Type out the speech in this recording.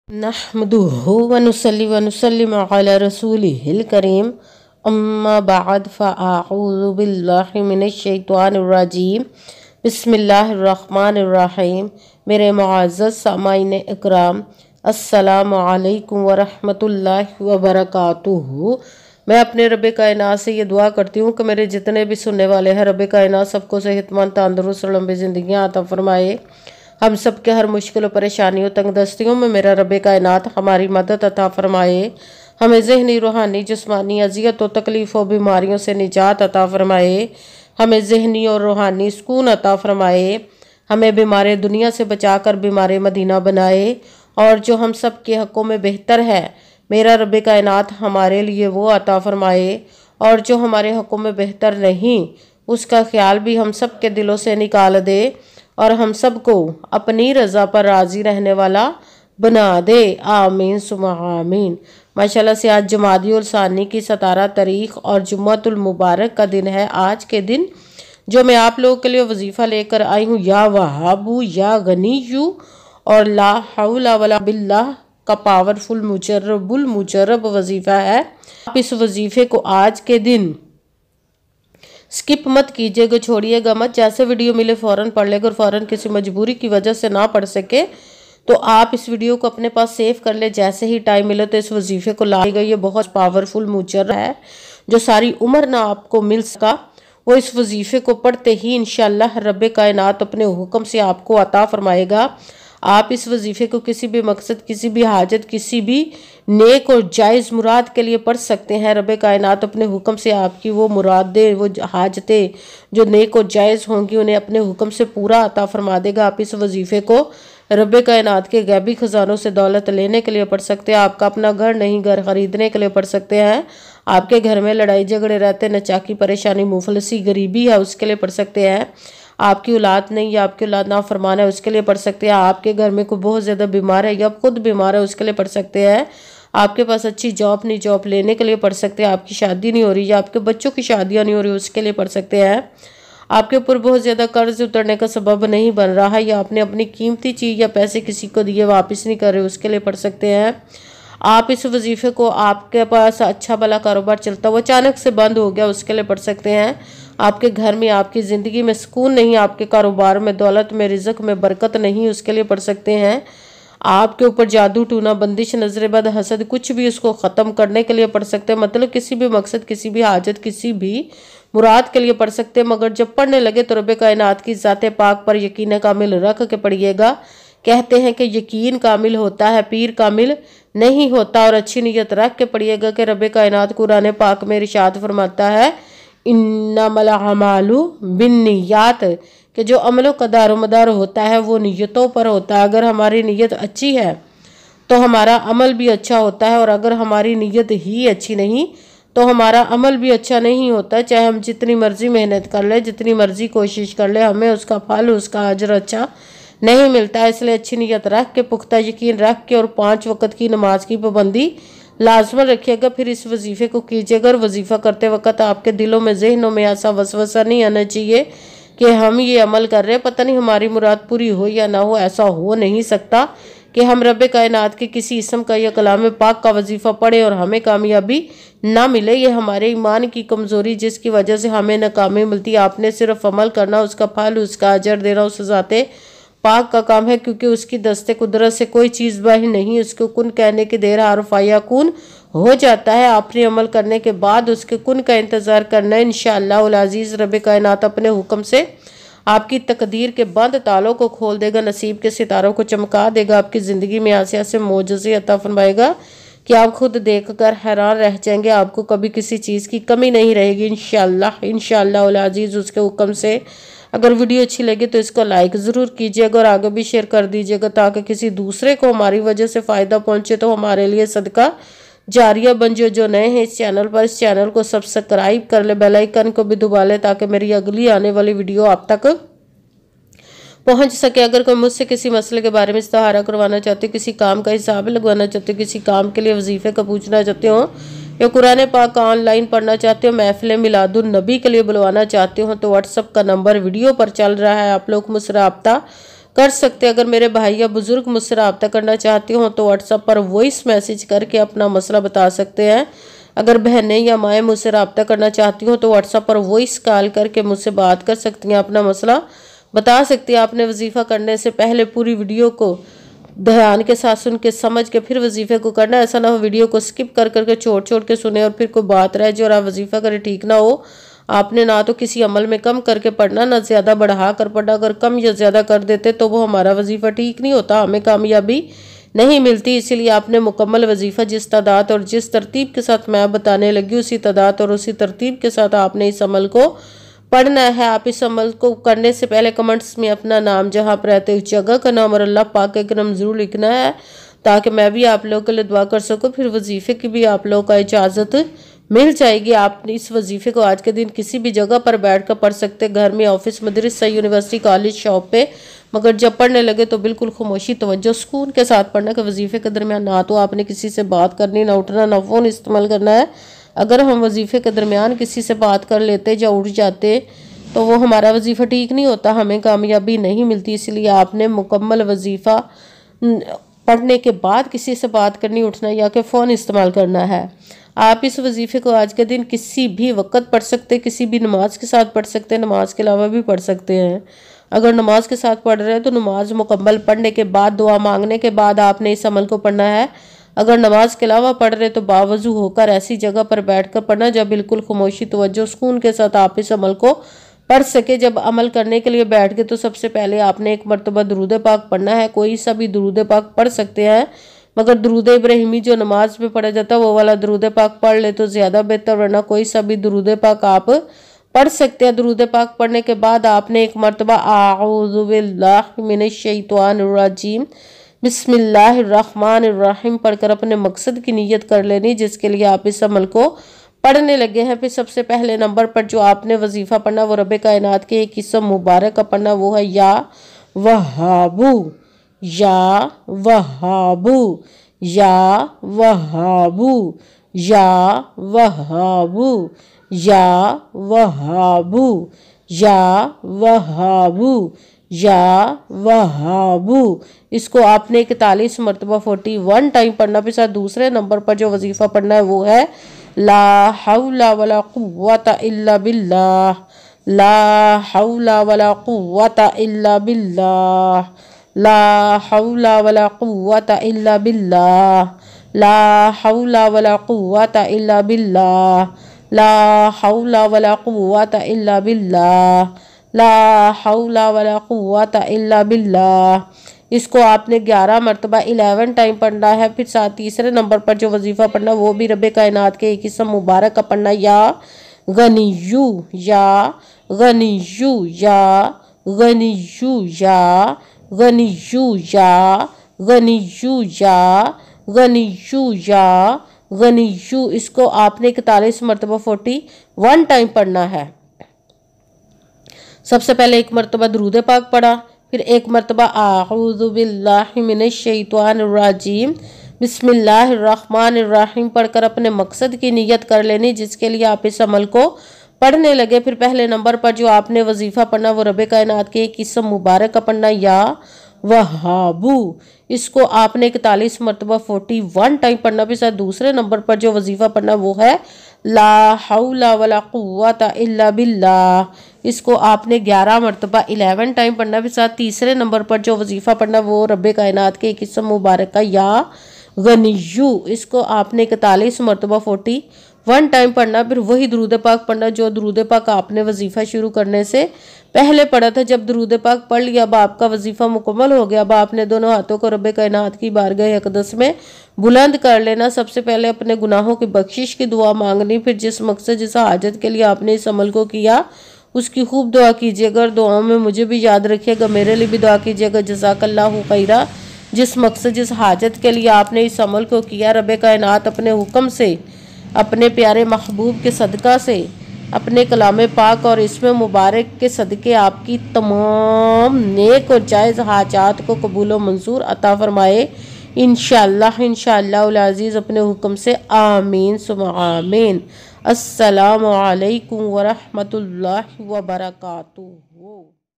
नहमदुहु व नुसल्ली व नुसल्लिमु अला रसूलिहिल करीम अम्मा बाद फ़अऊज़ु बिल्लाहि मिनश शैतानिर रजीम बिस्मिल्लाहिर रहमानिर रहीम। मेरे मुअज़्ज़ज़ सामाईन इकराम, अस्सलामु अलैकुम व रहमतुल्लाहि व बरकातुहू। मैं अपने रब कायनात से ये दुआ करती हूँ कि मेरे जितने भी सुनने वाले हैं, रब कायनात सबको सेहतमंद, तंदुरुस्त, लंबी ज़िंदगियाँ अता फरमाए। हम सब के हर मुश्किल परेशानियों, तंगदस्तियों में मेरा रब कायनात हमारी मदद अता फरमाए। हमें ज़हनी, रूहानी, जिस्मानी अज़ियत और तकलीफ़ों, बीमारियों से निजात अता फरमाए। हमें ज़हनी और रूहानी सुकून अता फरमाए। हमें बीमार दुनिया से बचाकर बीमार मदीना बनाए। और जो हम सब के हक़ों में बेहतर है, मेरा रब कायनात हमारे लिए वो अता फरमाए। और जो हमारे हक़ों में बेहतर नहीं, उसका ख्याल भी हम सब के दिलों से निकाल दे और हम सबको अपनी रज़ा पर राज़ी रहने वाला बना दे। आमीन सुमा आमीन। माशाल्लाह से आज जमादियुल सानी की 17 तारीख और जुम्मतुल मुबारक का दिन है। आज के दिन जो मैं आप लोगों के लिए वजीफ़ा लेकर आई हूँ, या वहाबू या गनीयू और ला हौला वला बिल्लाह का पावरफुल मुजर्रब वजीफ़ा है। आप इस वजीफ़े को आज के दिन स्किप मत कीजिएगा, छोड़िएगा मत। जैसे वीडियो मिले फ़ौरन पढ़ लेगा और फ़ौरन किसी मजबूरी की वजह से ना पढ़ सके तो आप इस वीडियो को अपने पास सेव कर ले। जैसे ही टाइम मिले तो इस वजीफ़े को लाएगा। ये बहुत पावरफुल मुजर्रब है जो सारी उम्र ना आपको मिल सका, वो इस वजीफ़े को पढ़ते ही इंशाअल्लाह रब कायनात अपने हुक्म से आपको अता फरमाएगा। आप इस वजीफ़े को किसी भी मकसद, किसी भी हाजत, किसी भी नेक और जायज़ मुराद के लिए पढ़ सकते हैं। रब कायनात अपने हुक्म से आपकी वो मुरादें, वो हाजतें जो नेक और जायज़ होंगी, उन्हें अपने हुक्म से पूरा अता फरमा देगा। आप इस वजीफ़े को रब कायनात के गैबी ख़जानों से दौलत लेने के लिए पढ़ सकते हैं। आपका अपना घर नहीं, घर ख़रीदने के लिए पढ़ सकते हैं। आपके घर में लड़ाई झगड़े रहते, नचाकी, परेशानी, मुफलसी, गरीबी है, उसके लिए पढ़ सकते हैं। आपकी औलाद नहीं या आपकी औलाद ना फरमान है, उसके लिए पढ़ सकते हैं। आपके घर में कोई बहुत ज़्यादा बीमार है या खुद बीमार है, उसके लिए पढ़ सकते हैं। आपके पास अच्छी जॉब नहीं, जॉब लेने के लिए पढ़ सकते हैं। आपकी शादी नहीं हो रही या आपके बच्चों की शादियाँ नहीं हो रही, उसके लिए पढ़ सकते हैं। आपके ऊपर बहुत ज़्यादा कर्ज उतरने का सबब नहीं बन रहा है या आपने अपनी कीमती चीज़ या पैसे किसी को दिए वापस नहीं कर रहे, उसके लिए पढ़ सकते हैं। आप इस वजीफ़े को, आपके पास अच्छा भला कारोबार चलता हुआ अचानक से बंद हो गया, उसके लिए पढ़ सकते हैं। आपके घर में, आपकी ज़िंदगी में सुकून नहीं, आपके कारोबार में, दौलत में, रिज़्क़ में बरकत नहीं, उसके लिए पढ़ सकते हैं। आपके ऊपर जादू टूना, बंदिश, नजर बद, हसद, कुछ भी उसको ख़त्म करने के लिए पढ़ सकते हैं। मतलब किसी भी मकसद, किसी भी हाजत, किसी भी मुराद के लिए पढ़ सकते हैं। मगर जब पढ़ने लगे तो रब कायनात की ज़ात पाक पर यकीन कामिल रख के पढ़िएगा। कहते हैं कि यकीन कामिल होता है, पीर कामिल नहीं होता। और अच्छी नीयत रख के पढ़िएगा कि रब कायनात कुरान पाक में इरशाद फरमाता है, इन्नमल अमालु बिन्नियात, कि जो अमलों का दारोमदार होता है वो नीयतों पर होता है। अगर हमारी नीयत अच्छी है तो हमारा अमल भी अच्छा होता है, और अगर हमारी नीयत ही अच्छी नहीं तो हमारा अमल भी अच्छा नहीं होता। चाहे हम जितनी मर्जी मेहनत कर ले, जितनी मर्जी कोशिश कर ले, हमें उसका फल, उसका अजर अच्छा नहीं मिलता। इसलिए अच्छी नीयत रख के, पुख्ता यकीन रख के और 5 वक़्त की नमाज की पाबंदी लाजमन रखिएगा। फिर इस वजीफ़े को कीजिएगा और वजीफ़ा करते वक्त आपके दिलों में, जहनों में ऐसा वसवसा नहीं आना चाहिए कि हम ये अमल कर रहे हैं, पता नहीं हमारी मुराद पूरी हो या ना हो। ऐसा हो नहीं सकता कि हम रब कायनात के किसी इसम का या कलाम पाक का वजीफ़ा पढ़े और हमें कामयाबी ना मिले। ये हमारे ईमान की कमज़ोरी, जिसकी वजह से हमें नाकामी मिलती है। आपने सिर्फ अमल करना, उसका फल, उसका अजर देना उस ज़ाते पाक का काम है, क्योंकि उसकी दस्ते कुदरत से कोई चीज़ बाहर नहीं। उसको कुन कहने की देर हारफाया कुन हो जाता है। आपने अमल करने के बाद उसके कुन का इंतज़ार करना है। इंशाअल्लाह अज़ीज़ रब कायनात अपने हुक्म से आपकी तकदीर के बंद तालों को खोल देगा, नसीब के सितारों को चमका देगा, आपकी ज़िंदगी में ऐसे ऐसे मोजज़े अता फरमाएगा कि आप खुद देखकर हैरान रह जाएंगे। आपको कभी किसी चीज़ की कमी नहीं रहेगी इंशाअल्लाह अज़ीज़ उसके हुक्म से। अगर वीडियो अच्छी लगे तो इसको लाइक ज़रूर कीजिएगा और आगे भी शेयर कर दीजिएगा, ताकि किसी दूसरे को हमारी वजह से फ़ायदा पहुँचे तो हमारे लिए सदका जारिया बन जाए। जो नए हैं इस चैनल पर, इस चैनल को सब्सक्राइब कर ले, बेल आइकन को भी दबा ले, ताकि मेरी अगली आने वाली वीडियो आप तक पहुंच सके। अगर कोई मुझसे किसी मसले के बारे में इस्तिहारा करवाना चाहते हो, किसी काम का हिसाब लगवाना चाहते हो, किसी काम के लिए वजीफ़े का पूछना चाहते हो, या कुरान पाक का ऑनलाइन पढ़ना चाहते हो, महफिल मिलादुन नबी के लिए बुलवाना चाहते हो, तो व्हाट्सअप का नंबर वीडियो पर चल रहा है, आप लोग मुझसे राब्ता कर सकते हैं। अगर मेरे भाई या बुज़ुर्ग मुझसे रब्ता करना चाहते हो तो व्हाट्सएप पर वॉइस मैसेज करके अपना मसला बता सकते हैं। अगर बहनें या माएँ मुझसे रब्ता करना चाहती हो तो व्हाट्सएप पर वॉइस कॉल करके मुझसे बात कर सकती हैं, अपना मसला बता सकती हैं। आपने वजीफ़ा करने से पहले पूरी वीडियो को ध्यान के साथ सुन के समझ के फिर वजीफ़े को करना। ऐसा ना हो वीडियो को स्किप कर करके छोड़ के सुने और फिर कोई बात रह जाए और आप वजीफ़ा करें, ठीक ना हो। आपने ना तो किसी अमल में कम करके पढ़ना, ना ज़्यादा बढ़ा कर पढ़ना। अगर कम या ज़्यादा कर देते तो वो हमारा वजीफ़ा ठीक नहीं होता, हमें कामयाबी नहीं मिलती। इसीलिए आपने मुकम्मल वजीफ़ा जिस तादाद और जिस तरतीब के साथ मैं बताने लगी उसी तादाद और उसी तरतीब के साथ आपने इस अमल को पढ़ना है। आप इस अमल को करने से पहले कमेंट्स में अपना नाम, जहाँ पर रहते उस जगह का नाम और अल्लाह पाक का नाम ज़रूर लिखना है, ताकि मैं भी आप लोगों के लिए दुआ कर सकूँ। फिर वजीफ़े की भी आप लोगों का इजाज़त मिल जाएगी। आप इस वजीफ़े को आज के दिन किसी भी जगह पर बैठ कर पढ़ सकते, घर में, ऑफिस, मदरसा, यूनिवर्सिटी, कॉलेज, शॉप पे। मगर जब पढ़ने लगे तो बिल्कुल खामोशी, तवज्जो, सुकून के साथ पढ़ना कि वजीफ़े के दरमियान ना तो आपने किसी से बात करनी, ना उठना, ना फ़ोन इस्तेमाल करना है। अगर हम वजीफ़े के दरमियान किसी से बात कर लेते या उठ जाते तो वो हमारा वजीफ़ा ठीक नहीं होता, हमें कामयाबी नहीं मिलती। इसलिए आपने मुकम्मल वजीफ़ा पढ़ने के बाद किसी से बात करनी, उठना या कि फ़ोन इस्तेमाल करना है। आप इस वजीफ़े को आज के दिन किसी भी वक्त पढ़ सकते, किसी भी नमाज के साथ पढ़ सकते, नमाज के अलावा भी पढ़ सकते हैं। अगर नमाज के साथ पढ़ रहे हैं तो नमाज मुकम्मल पढ़ने के बाद, दुआ मांगने के बाद आपने इस अमल को पढ़ना है। अगर नमाज के अलावा पढ़ रहे तो बावजू होकर ऐसी जगह पर बैठ कर पढ़ना जब बिल्कुल खामोशी, तवज्जो, सुकून के साथ आप इस अमल को पढ़ सके। जब अमल करने के लिए बैठ गए तो सबसे पहले आपने एक मरतबा दुरूद पाक पढ़ना है। कोई सा भी दुरूद पाक पढ़ सकते हैं, मगर दुरूद इब्राहिमी जो नमाज में पढ़ा जाता है वो वाला दुरूद पाक पढ़ ले तो ज़्यादा बेहतर, वरना कोई सा भी दुरूद पाक आप पढ़ सकते हैं। दुरूद पाक पढ़ने के बाद आपने एक मरतबा आऊज़ु बिल्लाहि मिनश शैतानिर रजीम बिस्मिल्लाहिर रहमानिर रहीम पढ़कर अपने मकसद की नीयत कर लेनी जिसके लिए आप इस अमल को पढ़ने लगे हैं। फिर सबसे पहले नंबर पर जो आपने वजीफ़ा पढ़ना वो रब कायनात के एक किस्म मुबारक का पढ़ना, वो है या वहाबू, या वहाबू, या वहाबू, या वहाबू, या वहाबू, या वहाबू, या वहाबू। इसको आपने 41 मरतबा 41 टाइम पढ़ना। फिर साथ दूसरे नंबर पर जो वजीफ़ा पढ़ना है वो है ला हौला वला कुव्वता इल्ला बिल्लाह, ला हौला वला कुव्वता इल्ला बिल्लाह, ला हौला वला कुव्वता इल्ला बिल्लाह, ला हौला वला कुव्वता इल्ला बिल्लाह, ला हौला वला कुव्वता इल्ला बिल्लाह, ला हौला वला कुव्वता इल्ला बिल्लाह। इसको आपने 11 मरतबा 11 टाइम पढ़ना है। फिर साथ तीसरे नंबर पर जो वजीफ़ा पढ़ना वो भी रब कायनात के एक किस्म मुबारक का पढ़ना, या गनीयू, या गनीयू, या गनीयू, या गनीयू, या गनीयू, या गनीयू, या गनीयू। इसको आपने 41 मरतबा 41 टाइम पढ़ना है। सबसे पहले एक मरतबा दुरूद पाक पढ़ा, फिर एक मरतबा आऊज़ु बिल्लाहि मिनश शैतानिर रजीम बिस्मिल्लाहिर रहमानिर रहीम पढ़कर अपने मकसद की नीयत कर लेनी जिसके लिए आप इस अमल को पढ़ने लगे। फिर पहले नंबर पर जो आपने वजीफ़ा पढ़ना वो रब कायनात के एक किस्म मुबारक का पढ़ना, या वहाबू। इसको आपने 41 मरतबा 41 टाइम पढ़ना। फिर साथ दूसरे नंबर पर जो वजीफ़ा पढ़ना वो है ला हौला वला कुव्वता इल्ला बिल्लाह। इसको आपने 11 मरतबा 11 टाइम पढ़ना। फिर साथ तीसरे नंबर पर जो वजीफ़ा पढ़ना वो रब कायनात के एक किस्म मुबारक का, या गनीयू। इसको आपने 41 मरतबा 41 टाइम पढ़ना। फिर वही दुरूद पाक पढ़ना जो दुरूद पाक आपने वजीफ़ा शुरू करने से पहले पढ़ा था। जब दुरूद पाक पढ़ लिया, अब आपका वजीफ़ा मुकम्मल हो गया। अब आपने दोनों हाथों को रब कायनात की बारगाह अक़दस में बुलंद कर लेना। सबसे पहले अपने गुनाहों की बख्शिश की दुआ मांगनी। फिर जिस मकसद, जिस हाजत के लिए आपने इस अमल को किया उसकी खूब दुआ कीजिएगा और दुआओं में मुझे भी याद रखिएगा, मेरे लिए भी दुआ कीजिएगा। जज़ाकल्लाहु खैरा। जिस मकसद, जिस हाजत के लिए आपने इस अमल को किया, रब कायनात अपने हुक्म से, अपने प्यारे महबूब के सदका से, अपने कलाम पाक और इसमें मुबारक के सदके आपकी तमाम नेक और जायज़ हाजात को कबूल व मंजूर अता फरमाए। इंशाअल्लाह, इंशाअल्लाहुल अज़ीज़ अपने हुक्म से। आमीन सुम्मा आमीन। अस्सलामु अलैकुम व रहमतुल्लाहि व बरकातुहू।